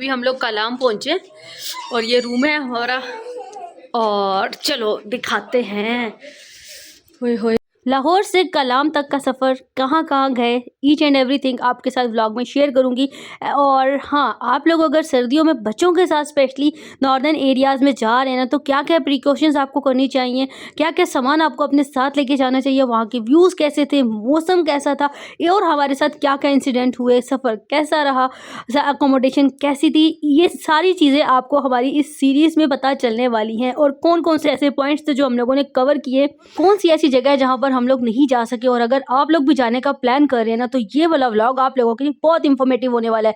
अभी हम लोग कलाम पहुँचे और ये रूम है हमारा और चलो दिखाते हैं। होए होए, लाहौर से कलाम तक का सफ़र कहाँ कहाँ गए, ईच एंड एवरीथिंग आपके साथ व्लॉग में शेयर करूँगी। और हाँ, आप लोग अगर सर्दियों में बच्चों के साथ स्पेशली नॉर्दर्न एरियाज़ में जा रहे हैं ना, तो क्या क्या प्रिकॉशंस आपको करनी चाहिए, क्या क्या सामान आपको अपने साथ लेके जाना चाहिए, वहाँ के व्यूज़ कैसे थे, मौसम कैसा था, ये और हमारे साथ क्या क्या इंसिडेंट हुए, सफ़र कैसा रहा, अकोमोडेशन कैसी थी, ये सारी चीज़ें आपको हमारी इस सीरीज़ में पता चलने वाली हैं। और कौन कौन से ऐसे पॉइंट्स थे जो हम लोगों ने कवर किए, कौन सी ऐसी जगह है जहाँ पर हम लोग नहीं जा सके, और अगर आप लोग भी जाने का प्लान कर रहे हैं ना, तो ये वाला व्लॉग आप लोगों के लिए बहुत इंफॉर्मेटिव होने वाला है।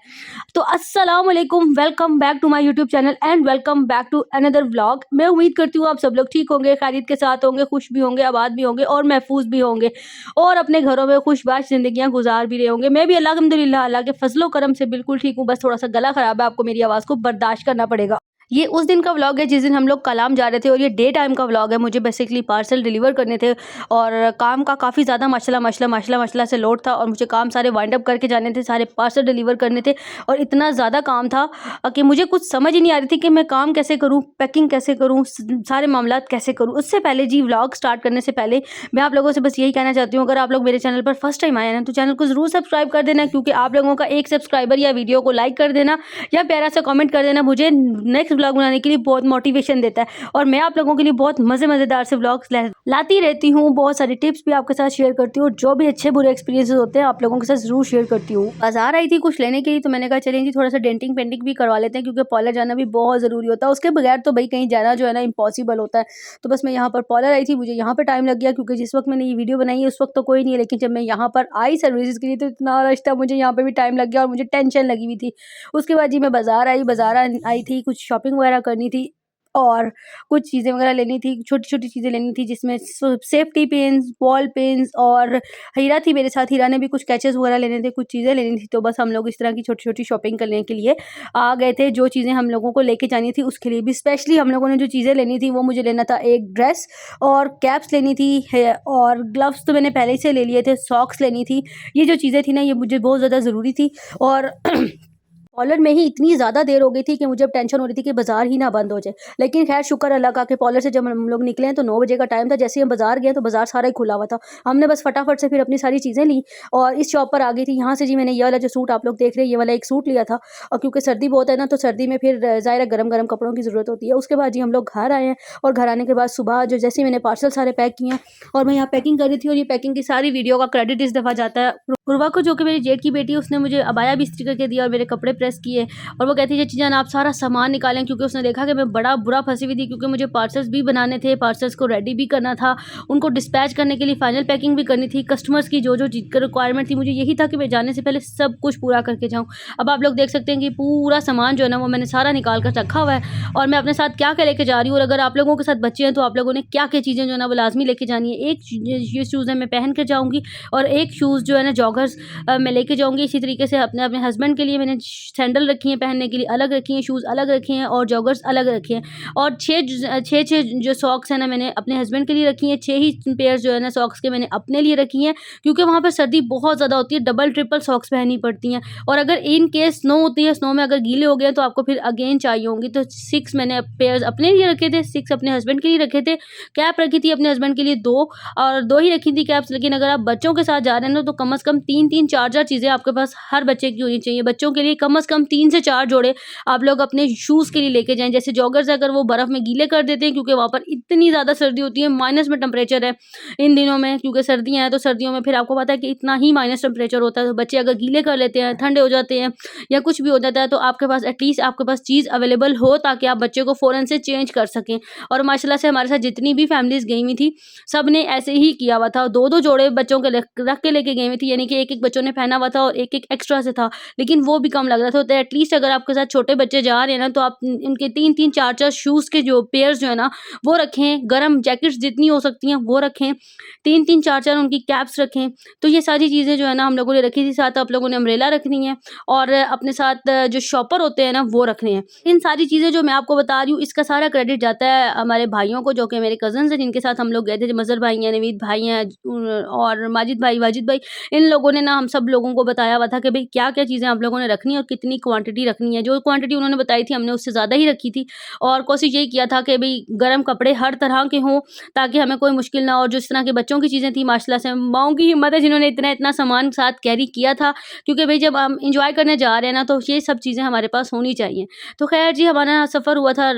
तो अस्सलाम वालेकुम, welcome back to my YouTube channel and welcome back to another vlog. मैं उम्मीद करती हूँ आप सब लोग ठीक होंगे, खैरियत के साथ होंगे, खुश भी होंगे, आबाद भी होंगे और महफूज भी होंगे और अपने घरों में खुशबाश जिंदगियां गुजार भी रहे होंगे। मैं भी अल्हम्दुलिल्लाह अल्लाह के फजलो करम से बिल्कुल ठीक हूँ। बस थोड़ा सा गला खराब है, आपको मेरी आवाज़ को बर्दाश्त करना पड़ेगा। ये उस दिन का व्लॉग है जिस दिन हम लोग कलाम जा रहे थे और ये डे टाइम का व्लॉग है। मुझे बेसिकली पार्सल डिलीवर करने थे और काम का काफ़ी ज़्यादा मसला से लोड था और मुझे काम सारे वाइंड अप करके जाने थे, सारे पार्सल डिलीवर करने थे और इतना ज़्यादा काम था कि मुझे कुछ समझ ही नहीं आ रही थी कि मैं काम कैसे करूँ, पैकिंग कैसे करूँ, सारे मामलात कैसे करूँ। उससे पहले जी, व्लॉग स्टार्ट करने से पहले मैं आप लोगों से बस यही कहना चाहती हूँ, अगर आप लोग मेरे चैनल पर फर्स्ट टाइम आए हैं ना, तो चैनल को ज़रूर सब्सक्राइब कर देना, क्योंकि आप लोगों का एक सब्सक्राइबर या वीडियो को लाइक कर देना या प्यारा सा कमेंट कर देना मुझे नेक्स्ट व्लॉग बनाने के लिए बहुत मोटिवेशन देता है। और मैं आप लोगों के लिए बहुत मज़ेदार से व्लॉग्स लाती रहती हूँ, बहुत सारे टिप्स भी आपके साथ शेयर करती हूँ, जो भी अच्छे बुरे एक्सपीरियंसेस होते हैं आप लोगों के साथ जरूर शेयर करती हूँ। बाजार आई थी कुछ लेने के लिए, तो मैंने कहा चलें जी थोड़ा सा डेंटिंग पेंटिंग भी करवा लेते हैं, क्योंकि पार्लर जाना भी बहुत ज़रूरी होता है। उसके बगैर तो भाई कहीं जाना जो है ना इम्पॉसिबल होता है। तो बस मैं यहाँ पर पार्लर आई थी, मुझे यहाँ पर टाइम लग गया, क्योंकि जिस वक्त मैंने ये वीडियो बनाई है उस वक्त तो कोई नहीं है, लेकिन जब मैं यहाँ पर आई सर्विसेज के लिए तो इतना रश था, मुझे यहाँ पर भी टाइम लग गया और मुझे टेंशन लगी हुई थी। उसके बाद जी मैं बाजार आई थी, कुछ शॉपिंग वगैरह करनी थी और कुछ चीज़ें वगैरह लेनी थी, छोटी-छोटी चीज़ें लेनी थी, जिसमें सेफ्टी पिन्स, बॉल पेन्स और हीरा थी मेरे साथ। हीरा ने भी कुछ कैचेस वगैरह लेने थे, कुछ चीज़ें लेनी थी। तो बस हम लोग इस तरह की छोटी-छोटी शॉपिंग करने के लिए आ गए थे। जो चीज़ें हम लोगों को लेके जानी थी उसके लिए भी स्पेशली हम लोगों ने जो चीज़ें लेनी थी वो मुझे लेना था, एक ड्रेस और कैप्स लेनी थी है, और ग्लव्स तो मैंने पहले से ले लिए थे, सॉक्स लेनी थी। ये जो चीज़ें थी ना, ये मुझे बहुत ज़्यादा ज़रूरी थी। और पॉलर में ही इतनी ज़्यादा देर हो गई थी कि मुझे अब टेंशन हो रही थी कि बाज़ार ही ना बंद हो जाए। लेकिन खैर शुक्र अल्लाह का कि पॉलर से जब हम लोग निकले हैं तो 9 बजे का टाइम था। जैसे ही हम बाज़ार गए तो बाज़ार सारा ही खुला हुआ था। हमने बस फटाफट से फिर अपनी सारी चीज़ें ली और इस शॉप पर आ गई थी। यहाँ से जी मैंने ये वाला जो सूट आप लोग देख रहे हैं, ये वाला एक सूट लिया था। और क्योंकि सर्दी बहुत है ना, तो सर्दी में फिर ज़ाहिर है गरम कपड़ों की ज़रूरत होती है। उसके बाद जी हम लोग घर आए हैं और घर आने के बाद सुबह जो जैसे ही मैंने पार्सल सारे पैक किए हैं और मैं यहाँ पैकिंग कर रही थी, और ये पैकिंग की सारी वीडियो का क्रेडिट इस दफ़ा जाता है उर्वा को, जो कि मेरी जेठ की बेटी है। उसने मुझे अबाया भी इस्त्री करके दिया और मेरे कपड़े प्रेस किए और वो कहती है चाची जान आप सारा सामान निकालें, क्योंकि उसने देखा कि मैं बड़ा बुरा फंसी हुई थी, क्योंकि मुझे पार्सल्स भी बनाने थे, पार्सल्स को रेडी भी करना था, उनको डिस्पैच करने के लिए फाइनल पैकिंग भी करनी थी, कस्टमर्स की जो जो चीज़ की रिक्वायरमेंट थी, मुझे यही था कि मैं जाने से पहले सब कुछ पूरा करके जाऊँ। अब आप लोग देख सकते हैं कि पूरा सामान जो है ना वो मैंने सारा निकाल कर रखा हुआ है और मैं अपने साथ क्या क्या लेके जा रही हूँ। और अगर आप लोगों के साथ बच्चे हैं तो आप लोगों ने क्या क्या चीज़ें जो है ना वो लाजमी लेके जानी है। एक ये शूज़ है मैं पहन कर जाऊँगी और एक शूज़ जो है ना जॉगर्स मैं लेके जाऊँगी। इसी तरीके से अपने अपने हस्बैंड के लिए मैंने सैंडल रखी हैं, पहनने के लिए अलग रखी हैं, शूज़ अलग रखे हैं और जॉगर्स अलग रखे हैं। और छः जो सॉक्स हैं ना मैंने अपने हस्बैंड के लिए रखी हैं, 6 ही पेयर जो है ना सॉक्स के मैंने अपने लिए रखी हैं, क्योंकि वहाँ पर सर्दी बहुत ज़्यादा होती है, डबल ट्रिपल सॉक्स पहननी पड़ती हैं। और अगर इन केस स्नो होती है, स्नो में अगर गीले हो गए तो आपको फिर अगेन चाहिए होंगी। तो 6 मैंने पेयर्स अपने लिए रखे थे, 6 अपने हस्बैंड के लिए रखे थे। कैप रखी थी अपने हस्बैंड के लिए 2 और 2 ही रखी थी कैप्स। लेकिन अगर आप बच्चों के साथ जा रहे हैं ना, तो कम से कम 3-3 4-4 चीज़ें आपके पास हर बच्चे की होनी चाहिए। बच्चों के लिए कम से कम 3 से 4 जोड़े आप लोग अपने शूज़ के लिए लेके जाएँ। जैसे जॉगर्स अगर वो बर्फ़ में गीले कर देते हैं, क्योंकि वहाँ पर इतनी ज़्यादा सर्दी होती है, माइनस में टेम्परेचर है इन दिनों में, क्योंकि सर्दियाँ हैं तो सर्दियों में फिर आपको पता है कि इतना ही माइनस टेम्परेचर होता है। तो बच्चे अगर गीले कर लेते हैं, ठंडे हो जाते हैं या कुछ भी हो जाता है, तो आपके पास एटलीस्ट आपके पास चीज़ अवेलेबल हो, ताकि आप बच्चे को फ़ौरन से चेंज कर सकें। और माशाल्लाह से हमारे साथ जितनी भी फैमिलीज़ गई हुई थी, सब ने ऐसे ही किया हुआ था। 2-2 जोड़े बच्चों के रख के लेके गई हुई थी, यानी कि एक-एक बच्चों ने पहना हुआ था और एक-एक एक्स्ट्रा से था, लेकिन वो भी कम लग रहा था। तो एटलीस्ट अगर आपके साथ छोटे बच्चे जा रहे हैं ना, तो आप इनके 3-3 4-4 शूज़ के जो पेयर्स जो है ना वो रखें। गरम जैकेट्स जितनी हो सकती हैं वो रखें। 3-3 4-4 उनकी कैप्स रखें। तो ये सारी चीज़ें जो है ना हम लोगों ने रखी थी। साथ आप लोगों ने अम्ब्रेला रखनी है और अपने साथ जो शॉपर होते हैं ना वो रखने हैं। इन सारी चीज़ें जो मैं आपको बता रही हूँ, इसका सारा क्रेडिट जाता है हमारे भाइयों को, जो कि मेरे कज़न्स हैं, जिनके साथ हम लोग गए थे। मज़हर भाई हैं, नवीद भाई हैं और माजिद भाई, वाजिद भाई। इन लोगों ने ना हम सब लोगों को बताया हुआ था कि भई क्या-क्या चीज़ें आप लोगों ने रखनी है और कितनी क्वांटिटी रखनी है। जो क्वांटिटी उन्होंने बताई थी हमने उससे ज़्यादा ही रखी थी और कोशिश यही किया था कि भई गर्म कपड़े हर तरह के हों ताकि हमें कोई मुश्किल ना हो। और जिस तरह के बच्चों की चीज़ें थी माशाल्लाह से माँओं की हिम्मत है जिन्होंने इतना-इतना सामान साथ कैरी किया था, क्योंकि भई जब हम एन्जॉय करने जा रहे हैं ना तो ये सब चीज़ें हमारे पास होनी चाहिए। तो ख़ैर जी हमारा सफ़र हुआ था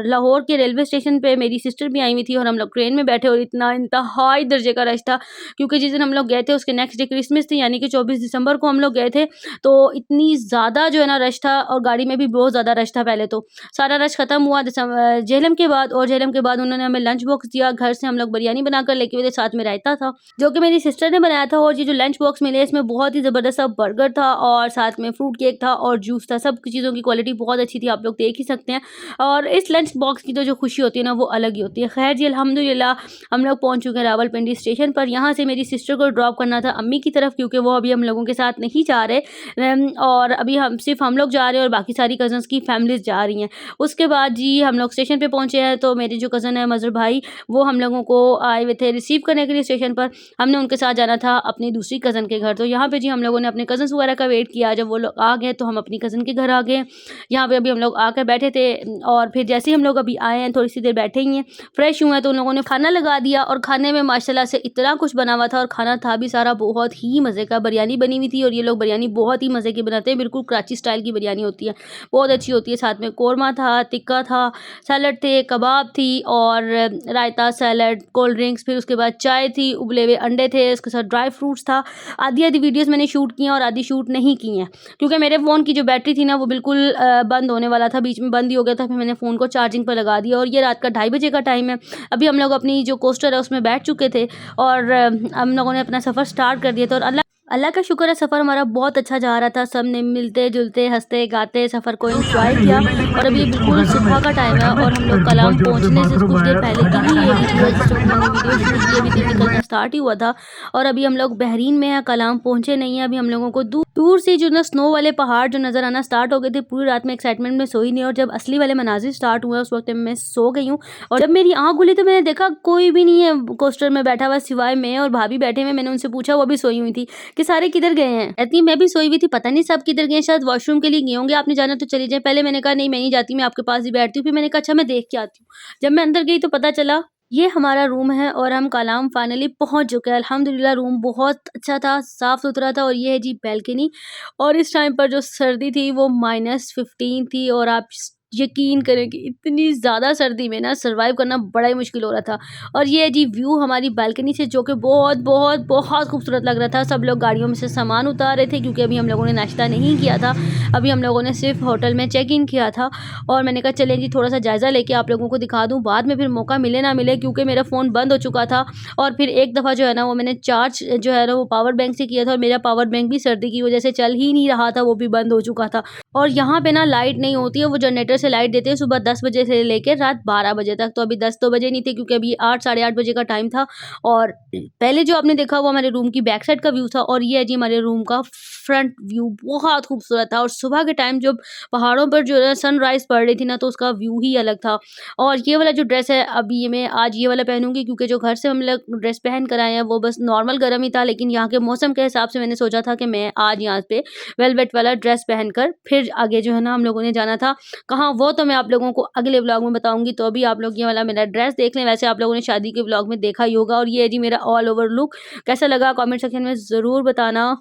लाहौर के रेलवे स्टेशन पे। मेरी सिस्टर भी आई हुई थी और हम लोग ट्रेन में बैठे और इतना इंतहाई दर्जे का रश था, क्योंकि जिस दिन हम लोग गए थे उसके नेक्स्ट डे क्रिसमस थी, यानी कि 24 दिसंबर को हम लोग गए थे। तो इतनी ज़्यादा जो है ना रश था और गाड़ी में भी बहुत ज़्यादा रश था। पहले तो सारा रश ख़त्म हुआ जेहलम के बाद, और जेहलम के बाद उन्होंने हमें लंच बॉक्स दिया। घर से हम लोग बिरयानी बनाकर लेके हुए थे, साथ में रायता था जो कि मेरी सिस्टर ने बनाया था। और ये जो लंच बॉक्स मिले इसमें बहुत ही ज़बरदस्त सा बर्गर था और साथ में फ्रूट केक था और जूस था। सब चीज़ों की क्वालिटी बहुत अच्छी थी, आप लोग देख ही सकते हैं। और इस लंच बॉक्स की तो जो खुशी होती है ना वो अलग ही होती है। खैर जी अल्हम्दुलिल्लाह हम लोग पहुँच चुके हैं रावलपिंडी स्टेशन पर। यहाँ से मेरी सिस्टर को ड्रॉप करना था अम्मी की तरफ, क्योंकि वो अभी हम लोगों के साथ नहीं जा रहे और अभी सिर्फ हम लोग जा रहे हैं और बाकी सारी कज़न्स की फैमिलीज़ जा रही हैं। उसके बाद जी हम लोग स्टेशन पे पहुँचे हैं, तो मेरे जो कज़न है मज़हर भाई वो हम लोगों को आए हुए थे रिसीव करने के लिए स्टेशन पर। हमने उनके साथ जाना था अपनी दूसरी कज़न के घर। तो यहाँ पे जी हम लोगों ने अपने कज़न्स वगैरह का वेट किया। जब वो लोग आ गए तो हम अपनी कज़न के घर आ गए। यहाँ पे अभी हम लोग आकर बैठे थे और फिर जैसे ही हम लोग अभी आए हैं थोड़ी सी देर बैठे ही हैं, फ्रेश हुए हैं, तो उन लोगों ने खाना लगा दिया। और खाने में माशाल्लाह से इतना कुछ बना हुआ था और खाना था भी सारा बहुत ही मज़े का। बिरयानी बनी हुई थी और ये लोग बिरयानी बहुत ही मज़े की बनाते हैं, बिल्कुल कराची स्टाइल की बिरयानी होती है, बहुत अच्छी होती है। साथ में कोरमा था, टिक्का था, सैलड थे, कबाब थी और रायता, सैलड, कोल्ड ड्रिंक्स, फिर उसके बाद चाय थी, उबले हुए अंडे थे, उसके साथ ड्राई फ्रूट्स था। आधी वीडियोस मैंने शूट की हैं और आधी शूट नहीं की हैं, क्योंकि मेरे फ़ोन की जो बैटरी थी ना वो बिल्कुल बंद होने वाला था, बीच में बंद ही हो गया था। फिर मैंने फ़ोन को चार्जिंग पर लगा दिया और ये रात का 2:30 बजे का टाइम है। अभी हम लोग अपनी जो कोस्टर है उसमें बैठ चुके थे और हम लोगों ने अपना सफ़र स्टार्ट कर दिया था। और अल्लाह का शुक्र है सफ़र हमारा बहुत अच्छा जा रहा था। सब ने मिलते जुलते हंसते गाते सफ़र को एंजॉय किया। और अभी बिल्कुल सुबह का टाइम है और हम लोग कलाम पहुंचने से कुछ देर पहले की ही ये वीडियो जिस वक्त मैंने वीडियो शूट की अभी तक निकलना स्टार्ट ही हुआ था। और अभी हम लोग बहरीन में हैं, कलाम पहुंचे नहीं है। अभी हम लोगों को दूर से जो ना स्नो वाले पहाड़ जो नज़र आना स्टार्ट हो गए थे। पूरी रात में एक्साइटमेंट में सोई नहीं और जब असली वाले मनाजिर स्टार्ट हुए उस वक्त मैं सो गई हूँ। और जब मेरी आँख खुली तो मैंने देखा कोई भी नहीं है कोस्टर में बैठा हुआ सिवाय मैं और भाभी बैठे हुए। मैंने उनसे पूछा, वो भी सोई हुई थी, कि सारे किधर गए हैं। कहती मैं भी सोई हुई थी, पता नहीं सब किधर गए, शायद वॉशरूम के लिए गए होंगे, आपने जाना तो चली जाए। पहले मैंने कहा नहीं मैं नहीं जाती, मैं आपके पास ही बैठती हूँ। फिर मैंने कहा अच्छा मैं देख के आती हूँ। जब मैं अंदर गई तो पता चला ये हमारा रूम है और हम कलाम फाइनली पहुंच चुके हैं। अल्हम्दुलिल्लाह रूम बहुत अच्छा था, साफ़ सुथरा था। और ये है जी बैल्कनी। और इस टाइम पर जो सर्दी थी वो -15 थी और आप यकीन करें कि इतनी ज़्यादा सर्दी में ना सर्वाइव करना बड़ा ही मुश्किल हो रहा था। और ये है जी व्यू हमारी बालकनी से, जो कि बहुत बहुत बहुत खूबसूरत लग रहा था। सब लोग गाड़ियों में से सामान उतार रहे थे, क्योंकि अभी हम लोगों ने नाश्ता नहीं किया था। अभी हम लोगों ने सिर्फ होटल में चेक इन किया था। और मैंने कहा चलें जी थोड़ा सा जायज़ा लेके आप लोगों को दिखा दूँ, बाद में फिर मौका मिले ना मिले, क्योंकि मेरा फ़ोन बंद हो चुका था। और फिर एक दफ़ा जो है ना वो मैंने चार्ज जो है ना वो पावर बैंक से किया था और मेरा पावर बैंक भी सर्दी की वजह से चल ही नहीं रहा था, वो भी बंद हो चुका था। और यहाँ पे ना लाइट नहीं होती है, वो जनरेटर से लाइट देते हैं सुबह 10 बजे से लेकर रात 12 बजे तक। तो अभी 10 तो बजे नहीं थे, क्योंकि अभी 8 साढ़े 8 बजे का टाइम था। और पहले जो आपने देखा वो हमारे रूम की बैक साइड का व्यू था और ये है जी हमारे रूम का फ्रंट व्यू, बहुत खूबसूरत था। और सुबह के टाइम जब पहाड़ों पर जो है सनराइज पड़ रही थी ना तो उसका व्यू ही अलग था। और ये वाला जो ड्रेस है अभी ये मैं आज ये वाला पहनूंगी, क्योंकि जो घर से हम लोग ड्रेस पहन कर आए हैं वो बस नॉर्मल गर्म ही था, लेकिन यहाँ के मौसम के हिसाब से मैंने सोचा था कि मैं आज यहाँ पे वेलवेट वाला ड्रेस पहनकर फिर आगे जो है ना हम लोगों ने जाना था कहाँ, वो तो मैं आप लोगों को अगले व्लॉग में बताऊंगी। तो अभी आप लोग ये वाला मेरा ड्रेस देख लें। वैसे आप लोगों ने शादी के व्लॉग में देखा ही होगा। और ये है जी मेरा ऑल ओवर लुक, कैसा लगा कमेंट सेक्शन में ज़रूर बताना।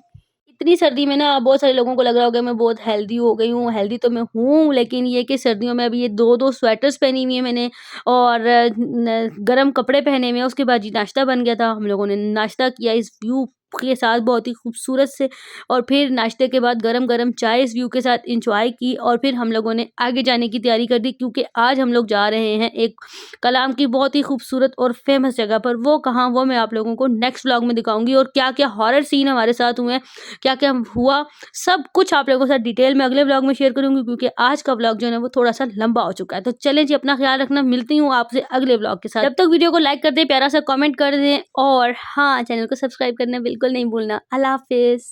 इतनी सर्दी में ना बहुत सारे लोगों को लग रहा होगा मैं बहुत हेल्दी हो गई हूँ। हेल्दी तो मैं हूँ, लेकिन ये कि सर्दियों में अभी ये 2-2 स्वेटर्स पहनी हुई है मैंने और गर्म कपड़े पहने हुए हैं। उसके बाद जी नाश्ता बन गया था, हम लोगों ने नाश्ता किया इस व्यू के साथ बहुत ही खूबसूरत से। और फिर नाश्ते के बाद गरम गरम चाय इस व्यू के साथ इंजॉय की और फिर हम लोगों ने आगे जाने की तैयारी कर दी, क्योंकि आज हम लोग जा रहे हैं एक कलाम की बहुत ही खूबसूरत और फेमस जगह पर। वो कहाँ, वो मैं आप लोगों को नेक्स्ट व्लॉग में दिखाऊंगी। और क्या क्या हॉरर सीन हमारे साथ हुए, क्या क्या हुआ, सब कुछ आप लोगों के साथ डिटेल में अगले व्लॉग में शेयर करूंगी, क्योंकि आज का व्लॉग जो है वो थोड़ा सा लंबा हो चुका है। तो चलें जी अपना ख्याल रखना, मिलती हूँ आपसे अगले व्लॉग के साथ। जब तक वीडियो को लाइक कर दें, प्यारा सा कमेंट कर दें और हाँ चैनल को सब्सक्राइब करना बिल्कुल नहीं भूलना। अल्लाह हाफिज़।